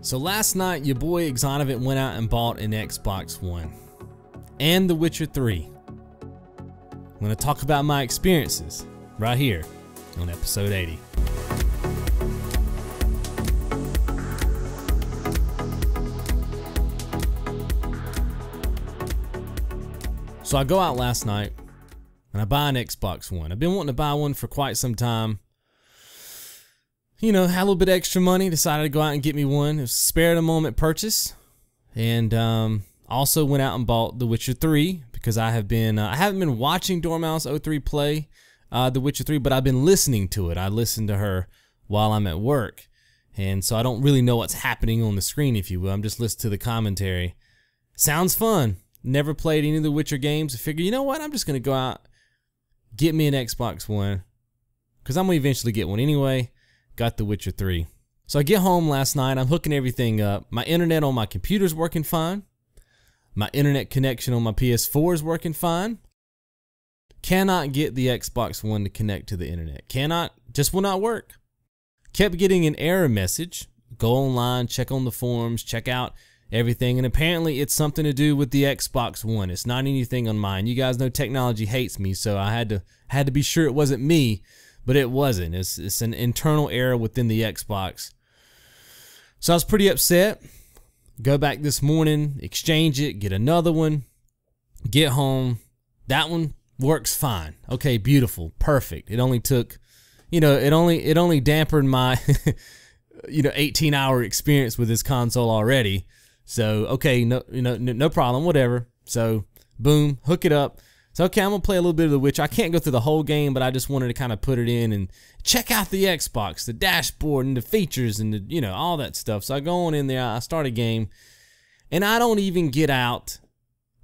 So last night, your boy Xonevant went out and bought an Xbox One and The Witcher 3. I'm going to talk about my experiences right here on episode 80. So I go out last night and I buy an Xbox One. I've been wanting to buy one for quite some time. You know, had a little bit extra money, decided to go out and get me one. It was a spare the moment purchase. And also went out and bought The Witcher 3 because I haven't been watching Dormouse03 play The Witcher 3, but I've been listening to it. I listen to her while I'm at work. And so I don't really know what's happening on the screen, if you will. I'm just listening to the commentary. Sounds fun. Never played any of the Witcher games. I figure, you know what? I'm just going to go out, get me an Xbox One because I'm going to eventually get one anyway. Got The Witcher 3. So I get home last night. I'm hooking everything up. My internet on my computer's working fine. My internet connection on my PS4 is working fine. Cannot get the Xbox One to connect to the internet. Just will not work. Kept getting an error message. Go online, check on the forums, check out everything, and apparently it's something to do with the Xbox One. It's not anything on mine. You guys know technology hates me, so I had to be sure it wasn't me, but it wasn't. It's an internal error within the Xbox. So I was pretty upset. Go back this morning, exchange it, get another one, get home. That one works fine. Okay, beautiful, perfect. It only took, you know, it only dampened my 18-hour experience with this console already. So, okay, no problem, whatever. So, boom, hook it up. So, okay, I'm going to play a little bit of The Witcher. I can't go through the whole game, but I just wanted to kind of put it in and check out the Xbox, the dashboard, and the features, and all that stuff. So, I go on in there, I start a game, and I don't even get out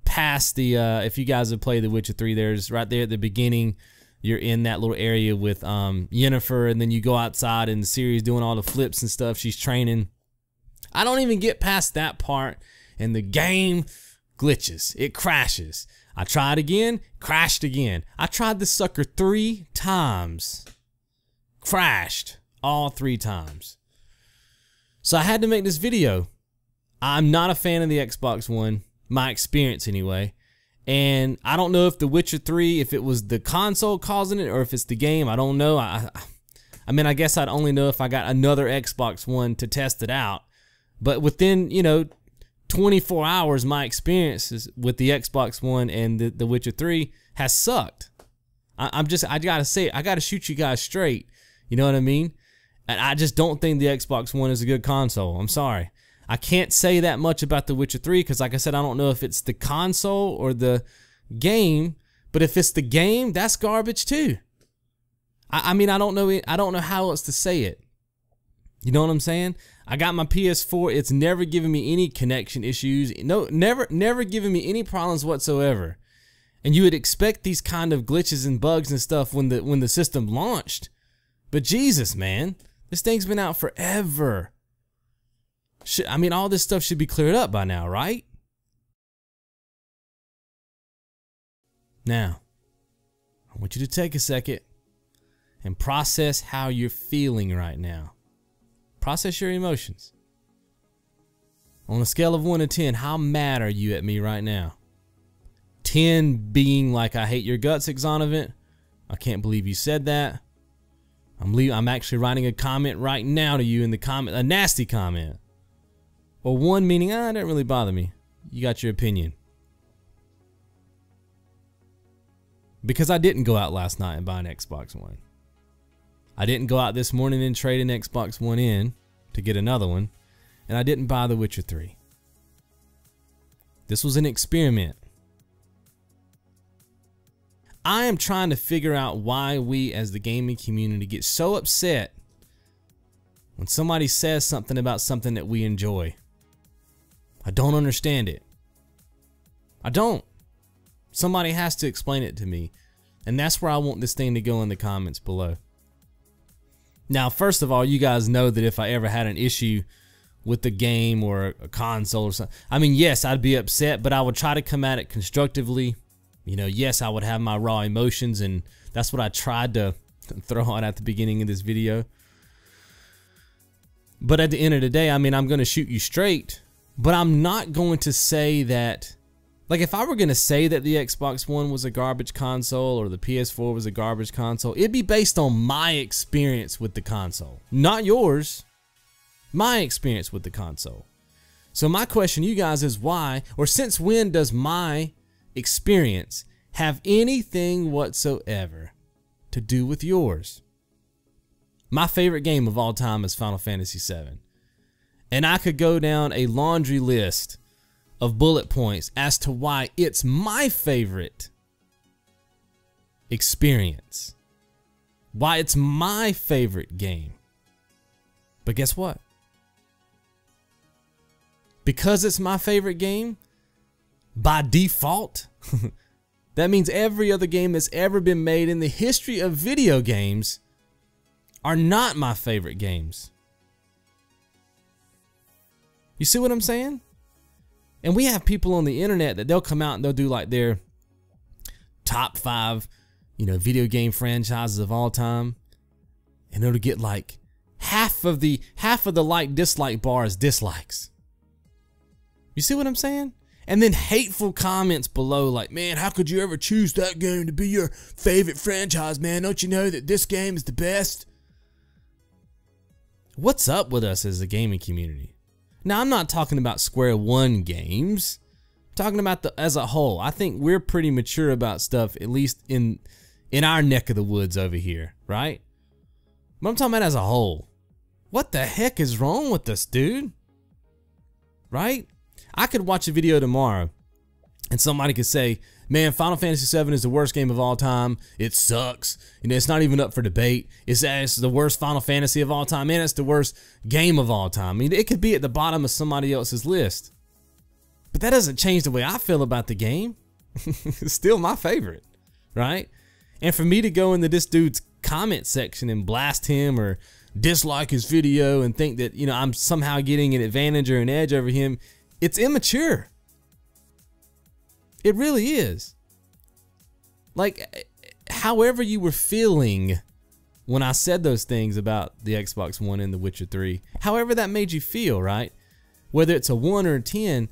past the, if you guys have played The Witcher 3, there's right there at the beginning, you're in that little area with Yennefer, and then you go outside in the series doing all the flips and stuff. She's training. I don't even get past that part, and the game glitches. It crashes. I tried again, crashed again. I tried this sucker 3 times. Crashed all 3 times. So I had to make this video. I'm not a fan of the Xbox One, my experience anyway. And I don't know if The Witcher 3, if it was the console causing it or if it's the game. I don't know. I mean, I guess I'd only know if I got another Xbox One to test it out. But within, 24 hours, my experiences with the Xbox One and the Witcher 3 has sucked. I gotta say, I gotta shoot you guys straight. You know what I mean? And I just don't think the Xbox One is a good console. I'm sorry. I can't say that much about the Witcher 3 because, like I said, I don't know if it's the console or the game. But if it's the game, that's garbage too. I mean, I don't know how else to say it. You know what I'm saying? I got my PS4. It's never given me any connection issues. No, never given me any problems whatsoever. And you would expect these kind of glitches and bugs and stuff when the system launched. But Jesus, man, this thing's been out forever. I mean, all this stuff should be cleared up by now, right? Now, I want you to take a second and process how you're feeling right now. Process your emotions. On a scale of 1 to 10, how mad are you at me right now? 10 being like, I hate your guts, Xonevant. I can't believe you said that. I'm actually writing a comment right now to you in the comment, a nasty comment. Or 1 meaning, it doesn't really bother me. You got your opinion. Because I didn't go out last night and buy an Xbox One. I didn't go out this morning and trade an Xbox One in to get another one, and I didn't buy The Witcher 3. This was an experiment. I am trying to figure out why we as the gaming community get so upset when somebody says something about something that we enjoy. I don't understand it. I don't. Somebody has to explain it to me, and that's where I want this thing to go in the comments below. Now, first of all, you guys know that if I ever had an issue with the game or a console or something, I mean, yes, I'd be upset, but I would try to come at it constructively. Yes, I would have my raw emotions, and that's what I tried to throw on at the beginning of this video. But at the end of the day, I mean, I'm going to shoot you straight, but I'm not going to say that, like if I were going to say that the Xbox One was a garbage console or the PS4 was a garbage console, it'd be based on my experience with the console, not yours, my experience with the console. So my question to you guys is why, or since when does my experience have anything whatsoever to do with yours? My favorite game of all time is Final Fantasy VII. And I could go down a laundry list of bullet points as to why it's my favorite experience. Why it's my favorite game. But guess what? Because it's my favorite game, by default, that means every other game that's ever been made in the history of video games are not my favorite games. You see what I'm saying? And we have people on the internet that they'll come out and they'll do like their top 5, video game franchises of all time, and it'll get like half of the like dislike bar is dislikes. You see what I'm saying? And then hateful comments below like, man, how could you ever choose that game to be your favorite franchise, man? Don't you know that this game is the best? What's up with us as a gaming community? Now, I'm not talking about Square One games. I'm talking about as a whole. I think we're pretty mature about stuff, at least in our neck of the woods over here, right? But I'm talking about as a whole. What the heck is wrong with us, dude? Right? I could watch a video tomorrow and somebody could say, man, Final Fantasy VII is the worst game of all time. It sucks. It's not even up for debate. It's the worst Final Fantasy of all time. Man, it's the worst game of all time. I mean, it could be at the bottom of somebody else's list. But that doesn't change the way I feel about the game. It's still my favorite, right? And for me to go into this dude's comment section and blast him or dislike his video and think that, I'm somehow getting an advantage or an edge over him, it's immature. It really is. Like, however you were feeling when I said those things about the Xbox One and The Witcher 3, however that made you feel, right? Whether it's a 1 or a 10,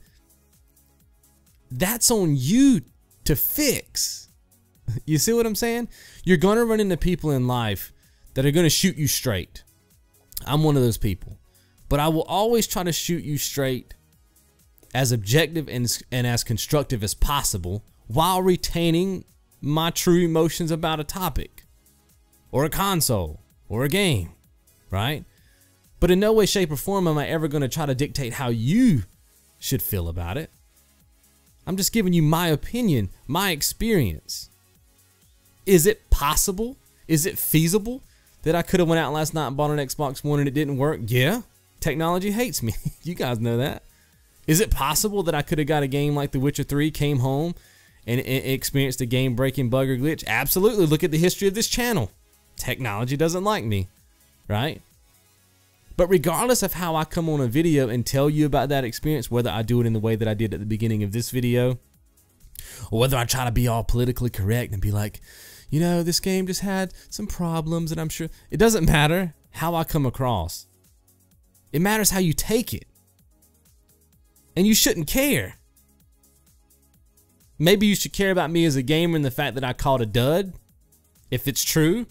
that's on you to fix. You see what I'm saying? You're going to run into people in life that are going to shoot you straight. I'm one of those people. But I will always try to shoot you straight as objective and as constructive as possible while retaining my true emotions about a topic or a console or a game, right? But in no way, shape, or form am I ever going to try to dictate how you should feel about it. I'm just giving you my opinion, my experience. Is it possible? Is it feasible that I could have went out last night and bought an Xbox One and it didn't work? Yeah, technology hates me. You guys know that. Is it possible that I could have got a game like The Witcher 3, came home, and experienced a game-breaking bug or glitch? Absolutely. Look at the history of this channel. Technology doesn't like me, right? But regardless of how I come on a video and tell you about that experience, whether I do it in the way that I did at the beginning of this video, or whether I try to be all politically correct and be like, this game just had some problems, and I'm sure it doesn't matter how I come across. It matters how you take it. And you shouldn't care. Maybe you should care about me as a gamer and the fact that I called a dud, if it's true.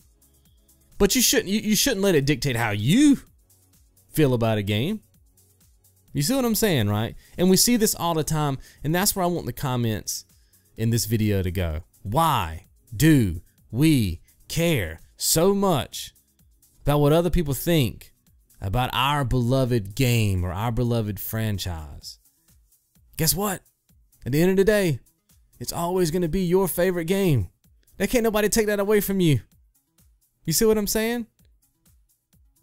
But you shouldn't let it dictate how you feel about a game. You see what I'm saying, right? And we see this all the time, and that's where I want the comments in this video to go. Why do we care so much about what other people think about our beloved game or our beloved franchise? Guess what? At the end of the day, it's always going to be your favorite game. There can't nobody take that away from you. You see what I'm saying?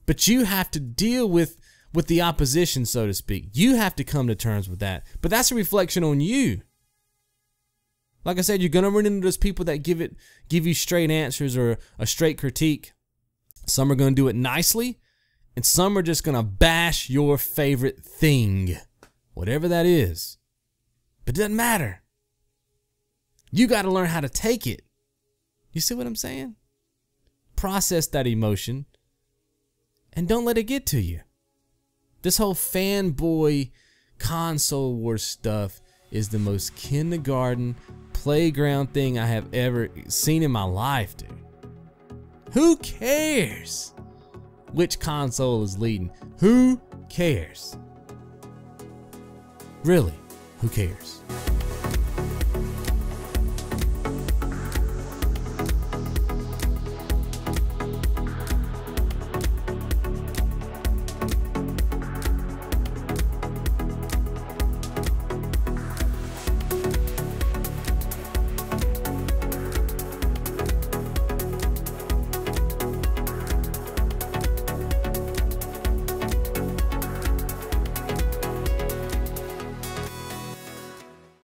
But you have to deal with the opposition, so to speak. You have to come to terms with that. But that's a reflection on you. Like I said, you're going to run into those people that give you straight answers or a straight critique. Some are going to do it nicely, and some are just going to bash your favorite thing, whatever that is. But it doesn't matter. You got to learn how to take it. You see what I'm saying? Process that emotion and don't let it get to you. This whole fanboy console war stuff is the most kindergarten playground thing I have ever seen in my life, dude. Who cares which console is leading? Who cares? Really, who cares?